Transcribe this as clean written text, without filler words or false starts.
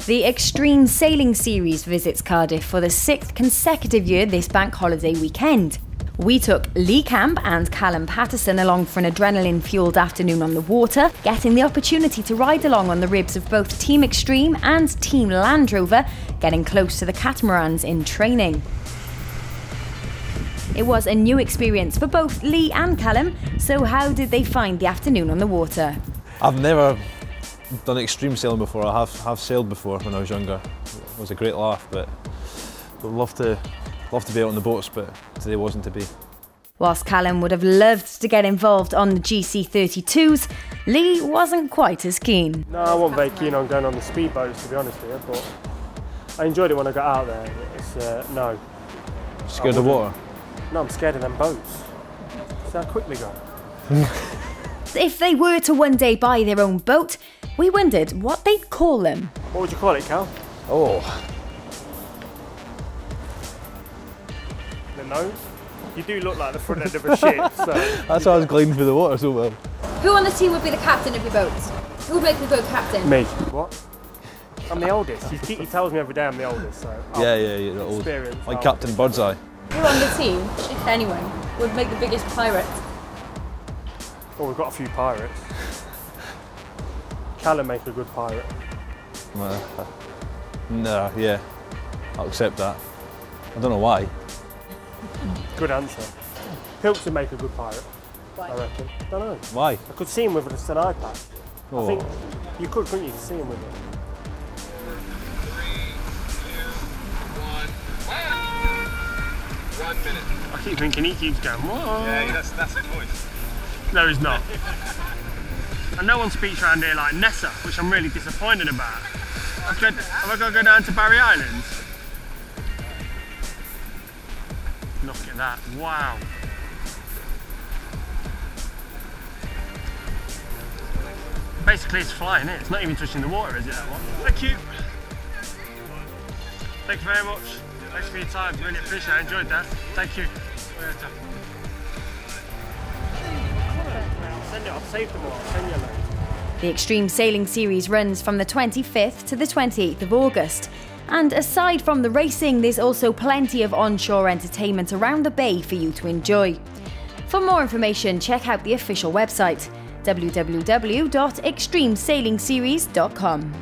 The Extreme Sailing Series visits Cardiff for the 6th consecutive year this bank holiday weekend. We took Lee Camp and Callum Paterson along for an adrenaline-fuelled afternoon on the water, getting the opportunity to ride along on the ribs of both Team Extreme and Team Land Rover, getting close to the catamarans in training. It was a new experience for both Lee and Callum, so how did they find the afternoon on the water? I've never done extreme sailing before. I have sailed before when I was younger. It was a great laugh, but I'd love to be out on the boats, but today wasn't to be. Whilst Callum would have loved to get involved on the GC32s, Lee wasn't quite as keen. No, I wasn't very keen on going on the speedboats, to be honest with you, but I enjoyed it when I got out there. It's, no. Scared of water? No, I'm scared of them boats. See how quick they go. If they were to one day buy their own boat, we wondered what they'd call them. What would you call it, Cal? Oh. The nose? You do look like the front end of a ship, so... That's why I was gliding through the water so well. Who on the team would be the captain of your boat? Who would make the boat captain? Me. What? I'm the oldest. He tells me every day I'm the oldest, so... Yeah, you're the old. Experience. Like Captain Birdseye. Who on the team, if anyone, would make the biggest pirate? Oh, we've got a few pirates. Callum make a good pirate. No, yeah. I'll accept that. I don't know why. Good answer. Pilks would make a good pirate. Why? I reckon. Don't know. Why? I could see him with just an iPad. Oh. I think you could, couldn't you, see him with it? 1 minute. I keep thinking he keeps going, whoa. Yeah, that's his voice. No, he's not. And no one speaks around here like Nessa, which I'm really disappointed about. Have I got to go down to Barry Islands? Look at that, wow. Basically it's flying, isn't it? It's not even touching the water, is it, that one? Thank you. Thank you very much. Thanks for your time, really appreciate it, I enjoyed that. Thank you. I'll send it, I'll save them all, I'll send you a load. The Extreme Sailing Series runs from the 25th to the 28th of August. And aside from the racing, there's also plenty of onshore entertainment around the bay for you to enjoy. For more information, check out the official website, www.extremesailingseries.com.